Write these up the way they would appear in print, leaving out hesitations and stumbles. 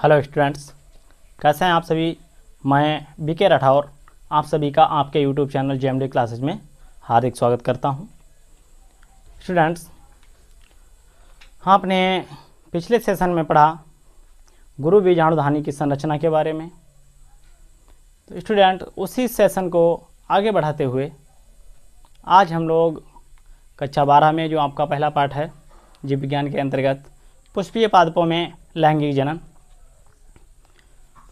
Hello students, कैसे हैं आप सभी। मैं बीके राठौर आप सभी का आपके यूट्यूब चैनल जेएमडी क्लासेज में हार्दिक स्वागत करता हूं। स्टूडेंट्स, आपने पिछले सेशन में पढ़ा गुरु बीजाणुधानी की संरचना के बारे में। तो स्टूडेंट, उसी सेशन को आगे बढ़ाते हुए आज हम लोग कक्षा 12 में जो आपका पहला पाठ है जीव विज्ञान के अंतर्गत पुष्पीय पादपों में लैंगिक जनन,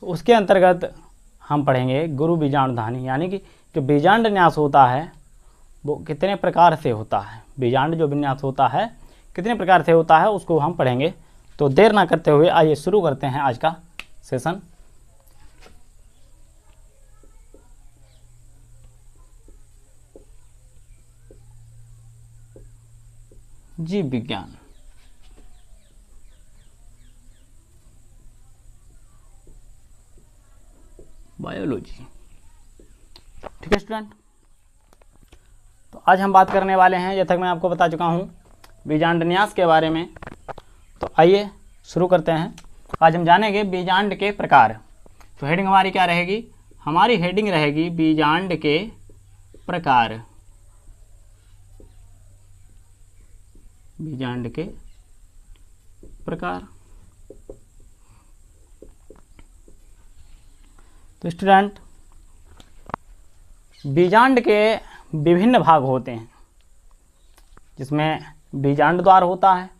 उसके अंतर्गत हम पढ़ेंगे गुरु बीजाणुधानी, यानी कि जो बीजांड विन्यास होता है वो कितने प्रकार से होता है। बीजांड जो विन्यास होता है कितने प्रकार से होता है उसको हम पढ़ेंगे। तो देर ना करते हुए आइए शुरू करते हैं आज का सेशन। जीव विज्ञान। बायोलॉजी। ठीक है स्टूडेंट, तो आज हम बात करने वाले हैं, जब तक मैं आपको बता चुका हूं, बीजांड विन्यास के बारे में। तो आइए शुरू करते हैं। आज हम जानेंगे बीजांड के प्रकार। तो हेडिंग हमारी क्या रहेगी? हमारी हेडिंग रहेगी बीजांड के प्रकार। बीजांड के प्रकार। तो स्टूडेंट, बीजांड के विभिन्न भाग होते हैं, जिसमें बीजांड द्वार होता है,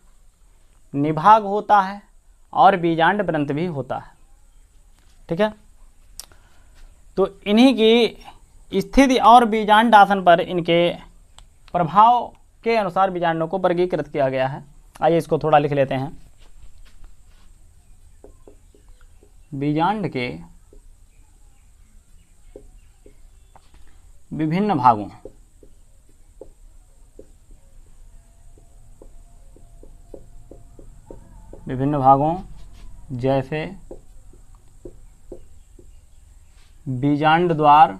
निभाग होता है और बीजांड व्रंत भी होता है। ठीक है, तो इन्हीं की स्थिति और बीजांड आसन पर इनके प्रभाव के अनुसार बीजांडों को वर्गीकृत किया गया है। आइए इसको थोड़ा लिख लेते हैं। बीजांड के विभिन्न भागों। विभिन्न भागों जैसे बीजांड द्वार,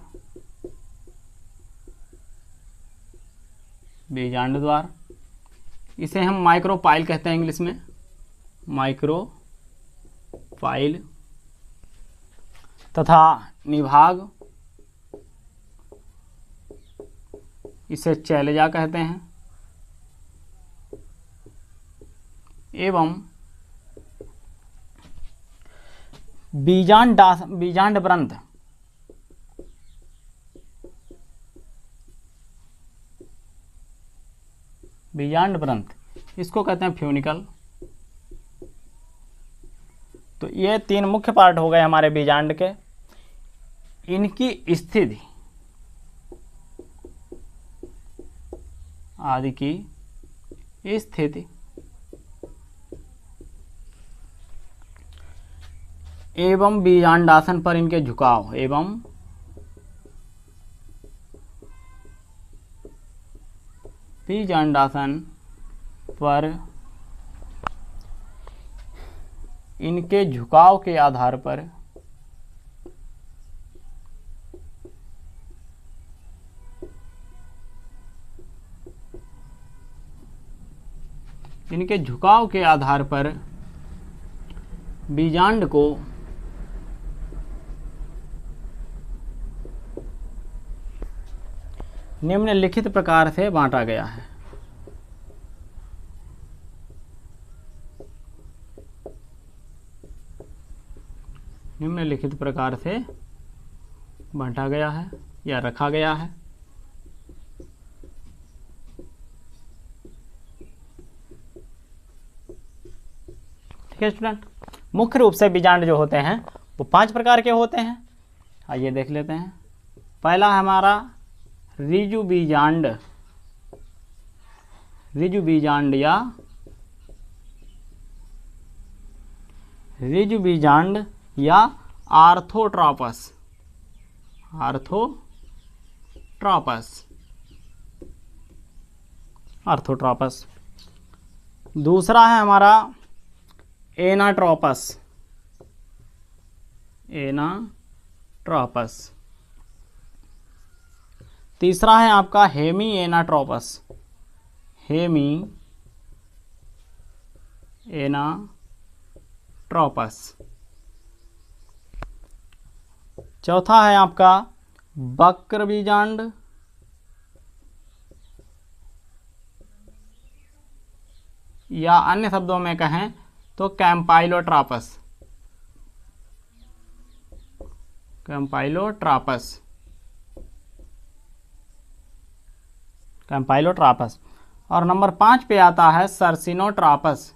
बीजांड द्वार, इसे हम माइक्रोपाइल कहते हैं इंग्लिश में, माइक्रोपाइल, तथा निभाग, इसे चैलेजा कहते हैं, एवं बीजांड व्रंत, बीजांड व्रंत इसको कहते हैं फ्यूनिकल। तो ये तीन मुख्य पार्ट हो गए हमारे बीजांड के। इनकी स्थिति आदि की स्थिति एवं बीजांडासन पर इनके झुकाव, एवं बीजांडासन पर इनके झुकाव के आधार पर इनके झुकाव के आधार पर बीजांड को निम्नलिखित प्रकार से बांटा गया है। निम्नलिखित प्रकार से बांटा गया है या रखा गया है। ठीक है स्टूडेंट, मुख्य रूप से बीजांड जो होते हैं वो 5 प्रकार के होते हैं। आइए देख लेते हैं। पहला है हमारा ऋजु बीजांड, ऋजु बीजांड या ऋजु बीजांड या आर्थोट्रॉपस, आर्थोट्रॉपस, आर्थोट्रॉपस। दूसरा है हमारा एनाट्रोपस, एनाट्रोपस। तीसरा है आपका हेमी एनाट्रोपस, हेमी एनाट्रोपस। चौथा है आपका वक्र बीजांड, या अन्य शब्दों में कहें तो कैम्पाइलोट्रापस। कैम्पाइलोट्रापस, कैम्पाइलोट्रापस। और नंबर 5 पे आता है सर्सिनोट्रापस।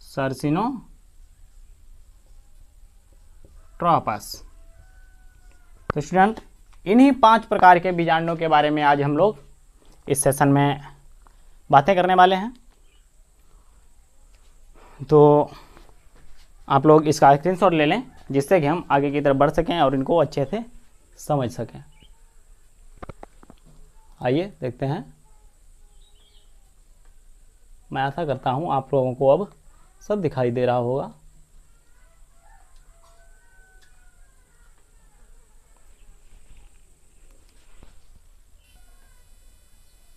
सर्सिनोट्रापस। तो स्टूडेंट, इन्हीं 5 प्रकार के बीजांडों के बारे में आज हम लोग इस सेशन में बातें करने वाले हैं। तो आप लोग इसका स्क्रीनशॉट ले लें, जिससे कि हम आगे की तरफ बढ़ सकें और इनको अच्छे से समझ सकें। आइए देखते हैं। मैं आशा करता हूं आप लोगों को अब सब दिखाई दे रहा होगा।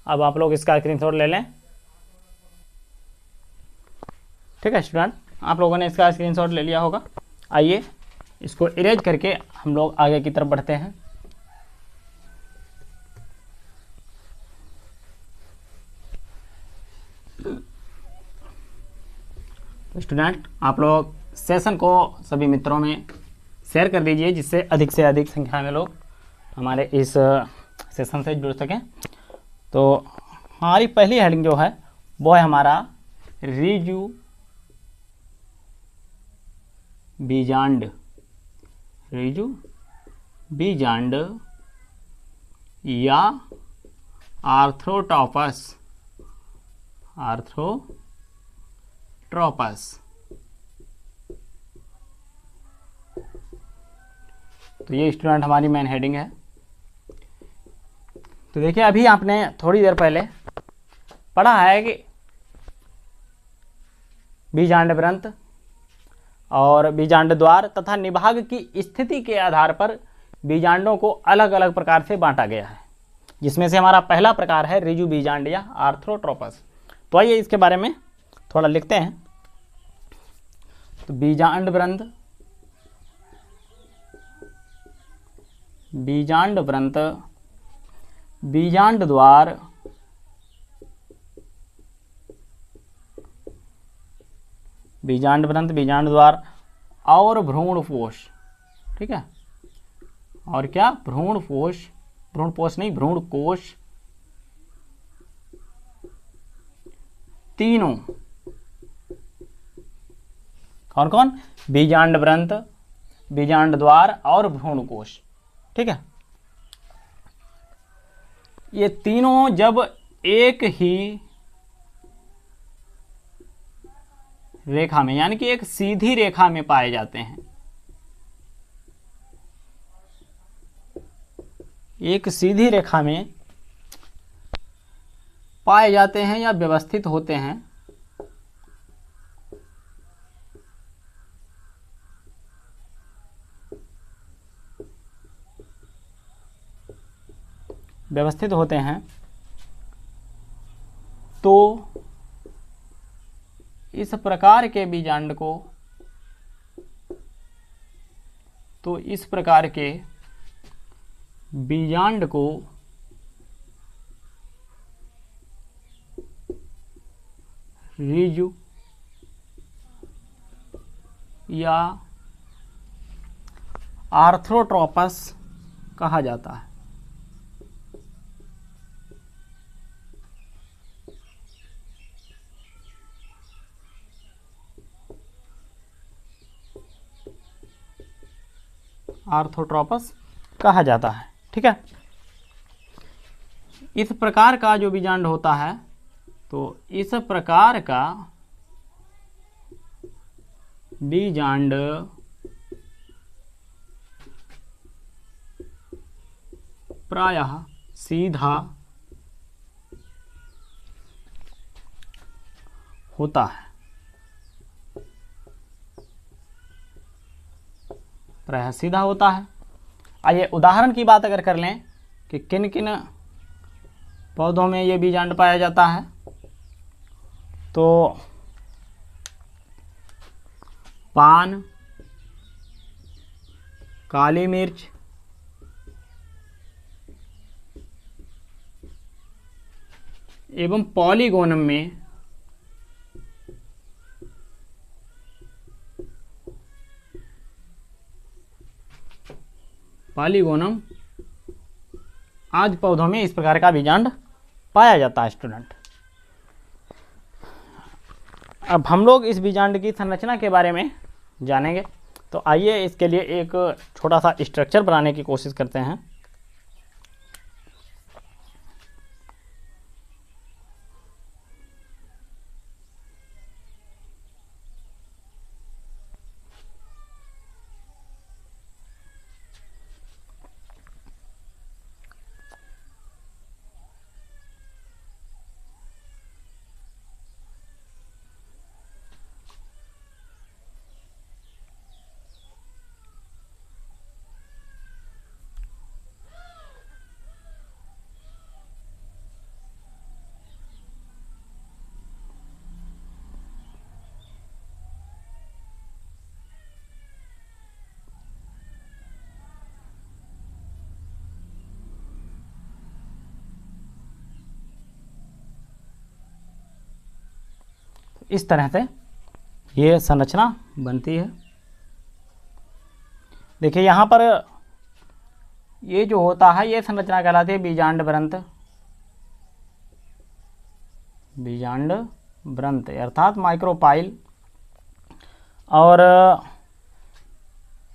अब आप लोग इसका स्क्रीनशॉट ले लें। ठीक है स्टूडेंट, आप लोगों ने इसका स्क्रीनशॉट ले लिया होगा। आइए इसको इरेज करके हम लोग आगे की तरफ बढ़ते हैं। तो स्टूडेंट, आप लोग सेशन को सभी मित्रों में शेयर कर दीजिए, जिससे अधिक से अधिक संख्या में लोग हमारे इस सेशन से जुड़ सकें। तो हमारी पहली हेडिंग जो है वो है हमारा रिजु बीजांड। रिजु बीजांड या आर्थ्रोट्रोपस। आर्थ्रोट्रोपस। तो ये स्टूडेंट हमारी मेन हेडिंग है। तो देखिए, अभी आपने थोड़ी देर पहले पढ़ा है कि बीजांड वृंत और बीजांड द्वार तथा निभाग की स्थिति के आधार पर बीजांडों को अलग अलग प्रकार से बांटा गया है, जिसमें से हमारा पहला प्रकार है रिजु बीजांड या आर्थ्रोट्रोपस। तो आइए इसके बारे में थोड़ा लिखते हैं। तो बीजांड वृंत, बीजांड वृंत, बीजांड द्वार, बीजांड वृंत, बीजांड द्वार और भ्रूणपोष। ठीक है, और क्या? भ्रूणपोष, भ्रूणपोष नहीं, भ्रूणकोश, तीनों। कौन कौन? बीजांड वृंत, बीजांड द्वार और भ्रूणकोश। ठीक है, ये तीनों जब एक ही रेखा में, यानी कि एक सीधी रेखा में पाए जाते हैं, एक सीधी रेखा में पाए जाते हैं या व्यवस्थित होते हैं, व्यवस्थित होते हैं, तो इस प्रकार के बीजांड को, तो इस प्रकार के बीजांड को रिजु या आर्थ्रोट्रोपस कहा जाता है। आर्थ्रोट्रोपस कहा जाता है। ठीक है, इस प्रकार का जो बीजांड होता है, तो इस प्रकार का बीजांड प्रायः सीधा होता है, प्रायः सीधा होता है। आइए उदाहरण की बात अगर कर लें कि किन किन पौधों में ये बीजांड पाया जाता है, तो पान, काली मिर्च, एवं पॉलीगोनम में पॉलीगोनम आदि पौधों में इस प्रकार का बीजांड पाया जाता है स्टूडेंट। अब हम लोग इस बीजांड की संरचना के बारे में जानेंगे, तो आइए इसके लिए एक छोटा सा स्ट्रक्चर बनाने की कोशिश करते हैं। इस तरह से ये संरचना बनती है। देखिए यहाँ पर ये जो होता है ये संरचना कहलाती है बीजांड व्रंत। बीजांड व्रंत अर्थात माइक्रोपाइल। और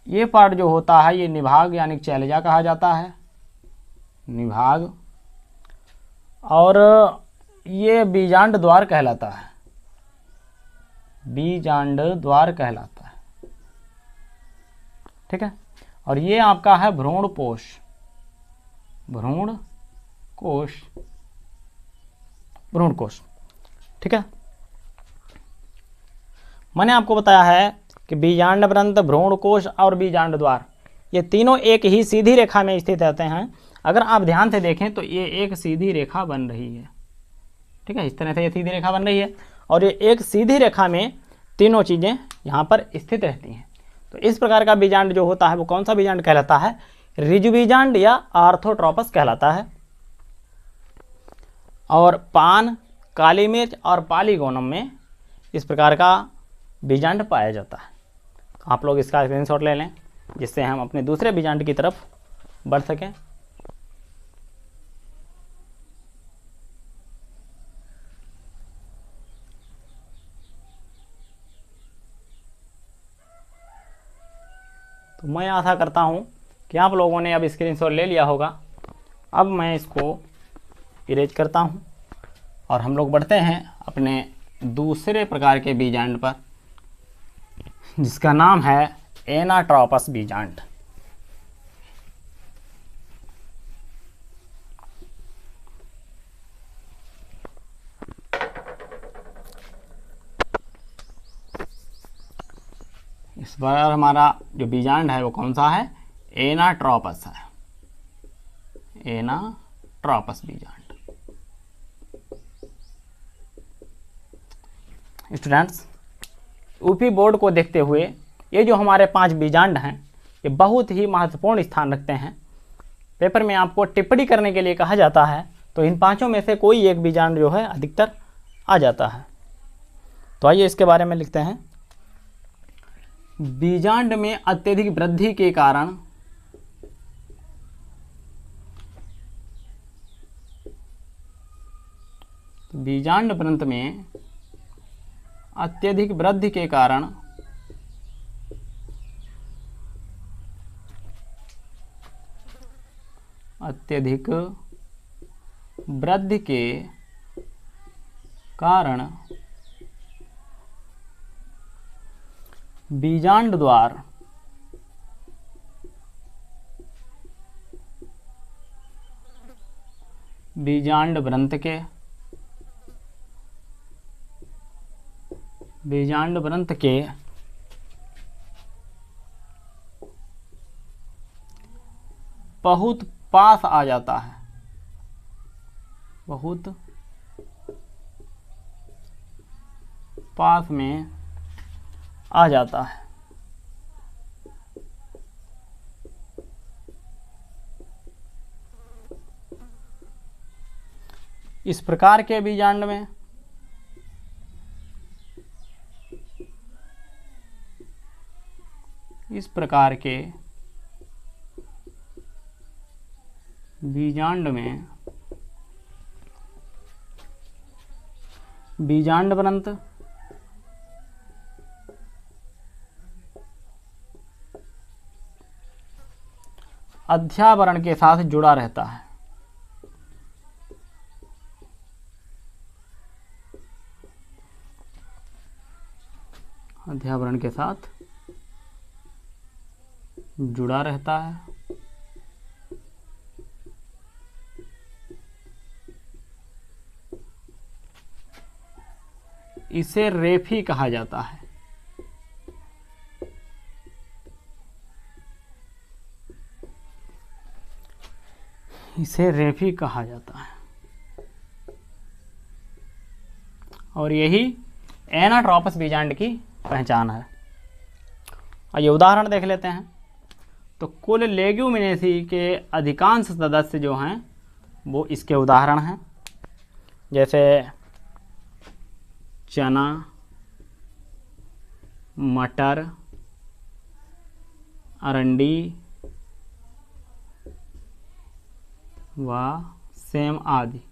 ये पार्ट जो होता है ये निभाग यानी चैलजा कहा जाता है, निभाग। और ये बीजांड द्वार कहलाता है, बीजांड द्वार कहलाता है, ठीक है। और ये आपका है भ्रूणकोश, भ्रूणकोश, भ्रूणकोश, ठीक है। मैंने आपको बताया है कि बीजांड व्रंत, भ्रूणकोश और बीजांड द्वार ये तीनों एक ही सीधी रेखा में स्थित रहते हैं। अगर आप ध्यान से देखें तो ये एक सीधी रेखा बन रही है, ठीक है। इस तरह से ये सीधी रेखा बन रही है और ये एक सीधी रेखा में तीनों चीज़ें यहाँ पर स्थित रहती हैं। तो इस प्रकार का बीजांड जो होता है वो कौन सा बीजांड कहलाता है? ऋजु बीजांड या आर्थोट्रोपस कहलाता है। और पान, काली मिर्च और पॉलीगोनम में इस प्रकार का बीजांड पाया जाता है। आप लोग इसका स्क्रीनशॉट ले लें जिससे हम अपने दूसरे बीजांड की तरफ बढ़ सकें। तो मैं आशा करता हूँ कि आप लोगों ने अब स्क्रीनशॉट ले लिया होगा। अब मैं इसको इरेज करता हूँ और हम लोग बढ़ते हैं अपने दूसरे प्रकार के बीजांड पर, जिसका नाम है एनाट्रोपस बीजांड। इस बार हमारा जो बीजांड है वो कौन सा है? एनाट्रोपस है, एनाट्रोपस बीजांड। स्टूडेंट्स, यूपी बोर्ड को देखते हुए ये जो हमारे 5 बीजांड हैं ये बहुत ही महत्वपूर्ण स्थान रखते हैं। पेपर में आपको टिप्पणी करने के लिए कहा जाता है तो इन 5 में से कोई एक बीजांड जो है अधिकतर आ जाता है। तो आइए इसके बारे में लिखते हैं। बीजांड में अत्यधिक वृद्धि के कारण बीजांड व्रंत में अत्यधिक वृद्धि के कारण अत्यधिक वृद्धि के कारण बीजांड द्वार बीजांड व्रंत के बहुत पास आ जाता है, बहुत पास में आ जाता है। इस प्रकार के बीजांड में इस प्रकार के बीजांड में बीजांडवृंत अध्यावरण के साथ जुड़ा रहता है। अध्यावरण के साथ जुड़ा रहता है। इसे रेफी कहा जाता है। इसे रेफी कहा जाता है और यही एनाट्रोपस बीजांड की पहचान है। और ये उदाहरण देख लेते हैं। तो कुल लेग्यूमिनेसी के अधिकांश सदस्य जो हैं वो इसके उदाहरण हैं, जैसे चना, मटर, अरंडी व सेम आदि।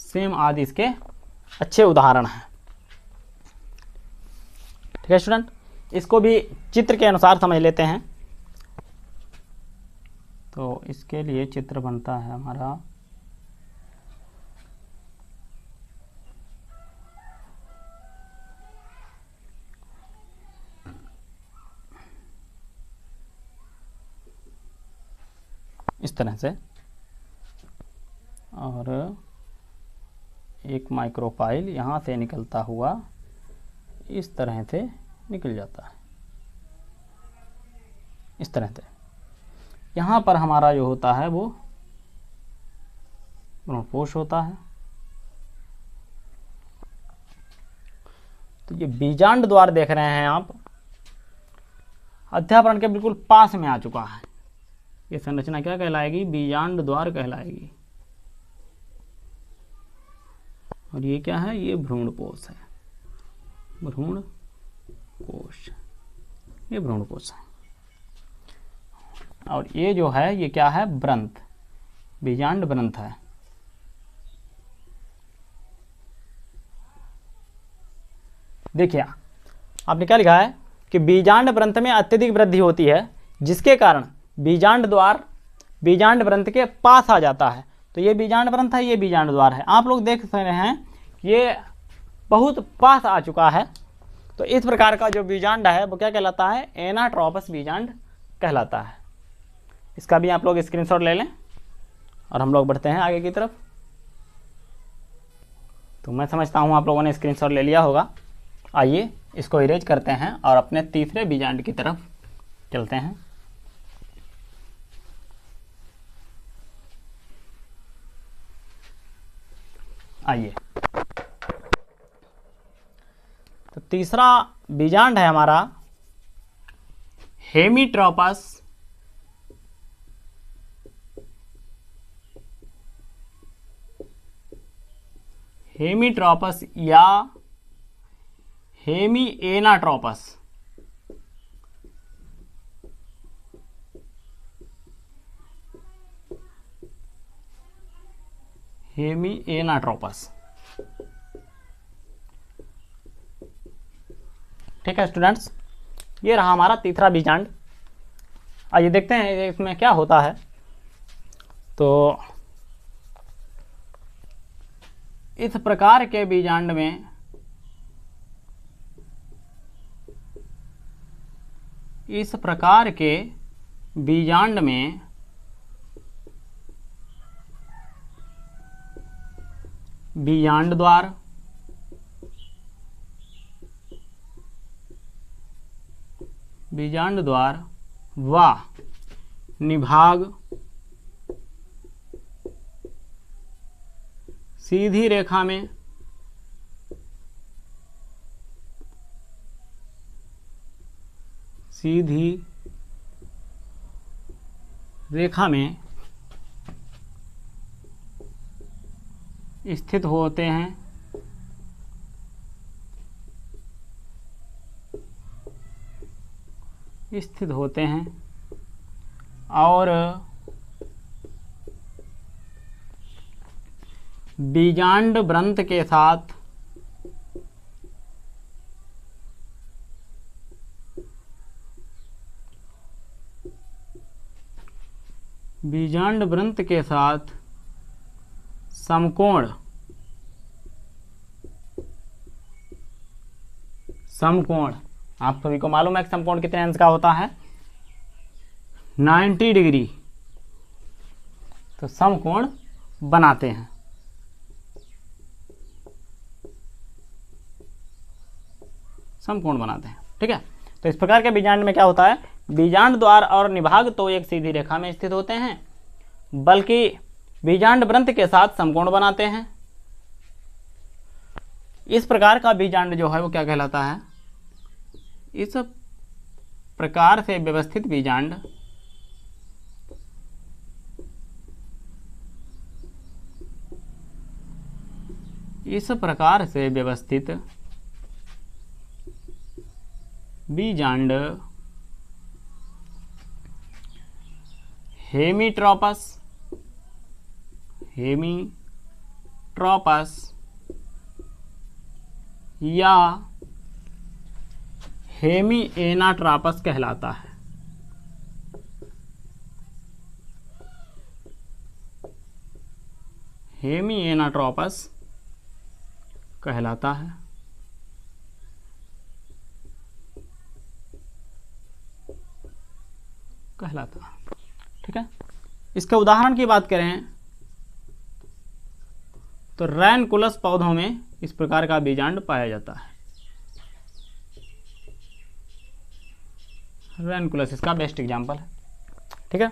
सेम आदि इसके अच्छे उदाहरण हैं। ठीक है स्टूडेंट, इसको भी चित्र के अनुसार समझ लेते हैं। तो इसके लिए चित्र बनता है हमारा इस तरह से, और एक माइक्रोफाइल यहाँ से निकलता हुआ इस तरह से निकल जाता है। इस तरह से यहाँ पर हमारा जो होता है वो भ्रूणपोष होता है। तो ये बीजांड द्वार देख रहे हैं आप, अध्यावरण के बिल्कुल पास में आ चुका है। ये संरचना क्या कहलाएगी? बीजांड द्वार कहलाएगी। और ये क्या है? ये भ्रूणकोश है। भ्रूणकोश, ये भ्रूणकोश है। और ये जो है ये क्या है? व्रंत, बीजांड व्रंत है। देखिए आपने क्या लिखा है कि बीजांड व्रंत में अत्यधिक वृद्धि होती है, जिसके कारण बीजांड द्वार बीजांड व्रंत के पास आ जाता है। तो ये बीजांड व्रंत है, ये बीजांड द्वार है। आप लोग देख रहे हैं ये बहुत पास आ चुका है। तो इस प्रकार का जो बीजांड है वो क्या कहलाता है? एनाट्रोपस बीजांड कहलाता है। इसका भी आप लोग स्क्रीनशॉट ले लें और हम लोग बढ़ते हैं आगे की तरफ। तो मैं समझता हूँ आप लोगों ने स्क्रीनशॉट ले लिया होगा। आइए इसको इरेज करते हैं और अपने तीसरे बीजांड की तरफ चलते हैं। आइए, तो तीसरा बीजांड है हमारा हेमीट्रोपस हेमीट्रोपस या हेमिएनाट्रोपस। हेमिएनाट्रोपस। ठीक है स्टूडेंट्स, ये रहा हमारा तीसरा बीजांड। आइए देखते हैं इसमें क्या होता है। तो इस प्रकार के बीजांड में बीजांड द्वार व निभाग सीधी रेखा में स्थित होते हैं और बीजांड वृंत के साथ समकोण आप सभी को मालूम है कि समकोण कितने अंश का होता है, 90 डिग्री। तो समकोण बनाते हैं। ठीक है। तो इस प्रकार के बीजांड में क्या होता है, बीजांड द्वार और निभाग तो एक सीधी रेखा में स्थित होते हैं, बल्कि बीजांड वृंत के साथ समकोण बनाते हैं। इस प्रकार का बीजांड जो है वो क्या कहलाता है, इस प्रकार से व्यवस्थित बीजांड हेमीट्रोपस या हेमीएनाट्रोपस कहलाता है। ठीक है। इसके उदाहरण की बात करें तो रैनकुलस पौधों में इस प्रकार का बीजांड पाया जाता है। रैनकुलस इसका बेस्ट एग्जांपल है। ठीक है।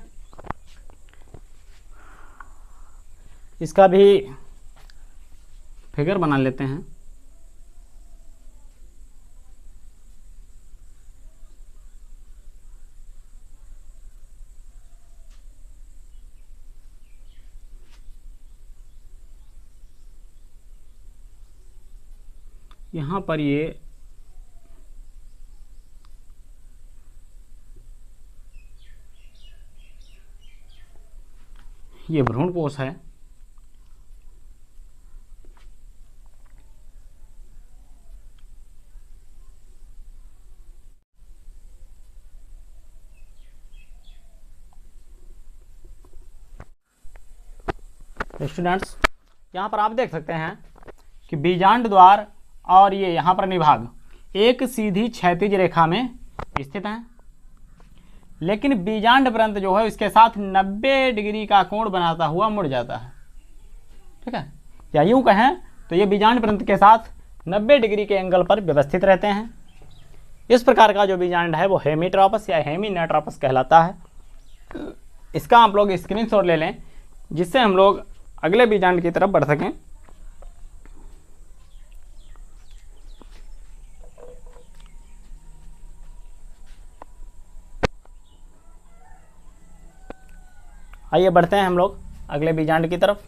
इसका भी फिगर बना लेते हैं। यहाँ पर ये भ्रूणपोष है। स्टूडेंट्स, यहाँ पर आप देख सकते हैं कि बीजांड द्वार और ये यहाँ पर निभाग एक सीधी क्षैतिज रेखा में स्थित हैं, लेकिन बीजांड वृंत जो है इसके साथ 90 डिग्री का कोण बनाता हुआ मुड़ जाता है। ठीक है। या यूं कहें तो ये बीजांड वृंत के साथ 90 डिग्री के एंगल पर व्यवस्थित रहते हैं। इस प्रकार का जो बीजांड है वो हेमीट्रोपस या हेमीनेट्रोपस कहलाता है। इसका आप लोग स्क्रीनशॉट ले लें, जिससे हम लोग अगले बीजांड की तरफ बढ़ सकें। आइए बढ़ते हैं हम लोग अगले बीजांड की तरफ।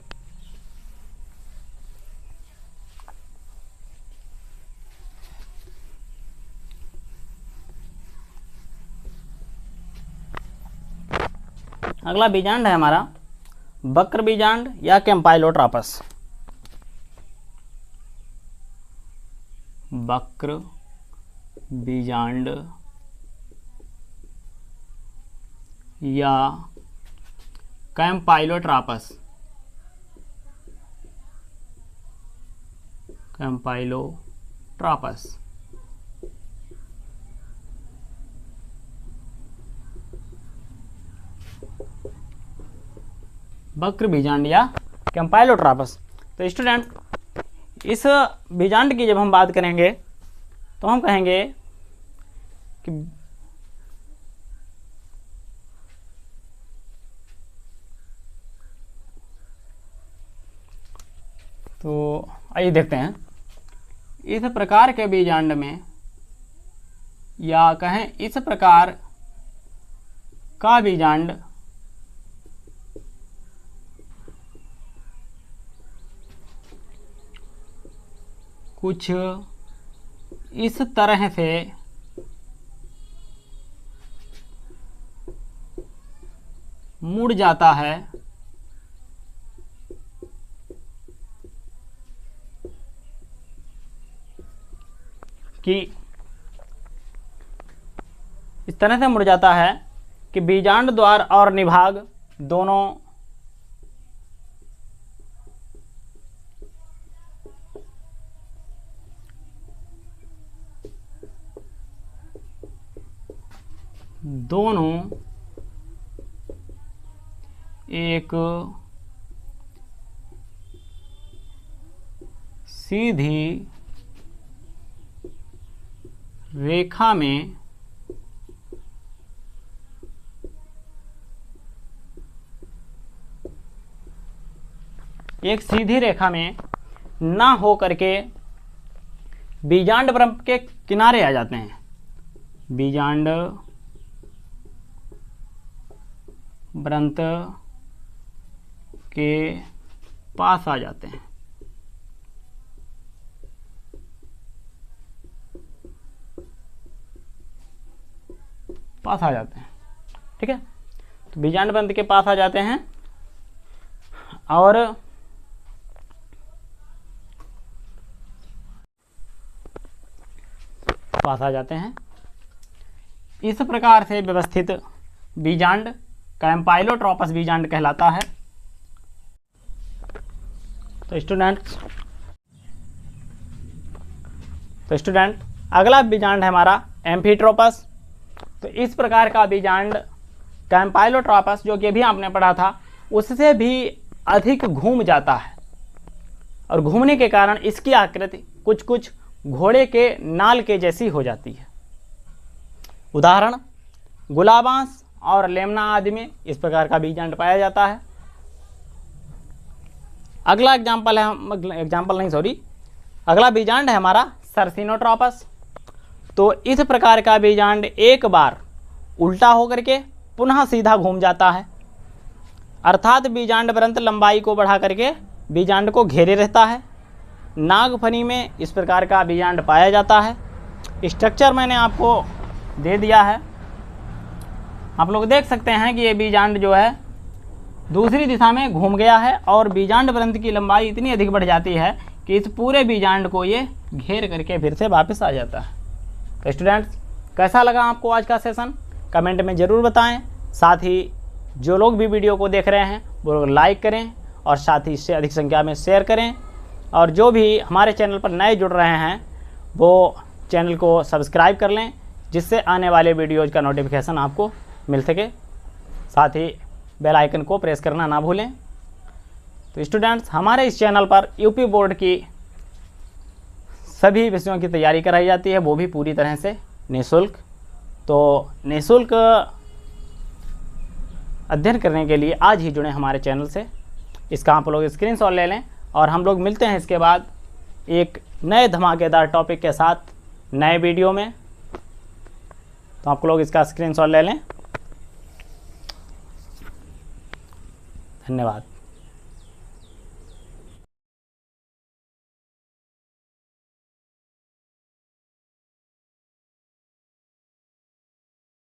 अगला बीजांड है हमारा वक्र बीजांड या कैम्पाइलोट्रोपस। वक्र बीजांड या कैम्पाइलोट्रोपस। वक्र बीजांड या कैम्पाइलोट्रोपस। तो स्टूडेंट, इस बीजांड की जब हम बात करेंगे तो हम कहेंगे कि तो आइए देखते हैं इस प्रकार के बीजांड में, या कहें इस प्रकार का बीजांड कुछ इस तरह से मुड़ जाता है कि इस तरह से मुड़ जाता है कि बीजांड द्वार और निभाग दोनों एक सीधी रेखा में ना हो करके बीजांड वृंत के किनारे आ जाते हैं, बीजांड वृंत के पास आ जाते हैं। ठीक है, तो बीजांड वृंत के पास आ जाते हैं और इस प्रकार से व्यवस्थित बीजांड कैम्पाइलोट्रोपस बीजांड कहलाता है। तो स्टूडेंट अगला बीजांड है हमारा एम्फीट्रोपस। तो इस प्रकार का बीजांड कैम्पाइलोट्रोपस जो कि अभी आपने पढ़ा था उससे भी अधिक घूम जाता है और घूमने के कारण इसकी आकृति कुछ कुछ घोड़े के नाल के जैसी हो जाती है। उदाहरण गुलाबांस और लेमना आदि में इस प्रकार का बीजांड पाया जाता है। अगला अगला बीजांड है हमारा सर्सिनोट्रोपस। तो इस प्रकार का बीजांड एक बार उल्टा होकर के पुनः सीधा घूम जाता है, अर्थात बीजांड वृंत लंबाई को बढ़ा करके बीजांड को घेरे रहता है। नागफनी में इस प्रकार का बीजांड पाया जाता है। स्ट्रक्चर मैंने आपको दे दिया है, आप लोग देख सकते हैं कि ये बीजांड जो है दूसरी दिशा में घूम गया है और बीजांड वृंत की लंबाई इतनी अधिक बढ़ जाती है कि इस पूरे बीजांड को ये घेर करके फिर से वापस आ जाता है। तो स्टूडेंट्स कैसा लगा आपको आज का सेशन कमेंट में ज़रूर बताएं। साथ ही जो लोग भी वीडियो को देख रहे हैं वो लोग लाइक करें और साथ ही इससे अधिक संख्या में शेयर करें, और जो भी हमारे चैनल पर नए जुड़ रहे हैं वो चैनल को सब्सक्राइब कर लें जिससे आने वाले वीडियोज़ का नोटिफिकेशन आपको मिल सके। साथ ही बेल आइकन को प्रेस करना ना भूलें। तो स्टूडेंट्स हमारे इस चैनल पर यूपी बोर्ड की सभी विषयों की तैयारी कराई जाती है, वो भी पूरी तरह से निःशुल्क। तो निःशुल्क अध्ययन करने के लिए आज ही जुड़ें हमारे चैनल से। इसका आप लोग स्क्रीनशॉट ले लें और हम लोग मिलते हैं इसके बाद एक नए धमाकेदार टॉपिक के साथ नए वीडियो में। तो आप लोग इसका स्क्रीनशॉट ले लें। धन्यवाद।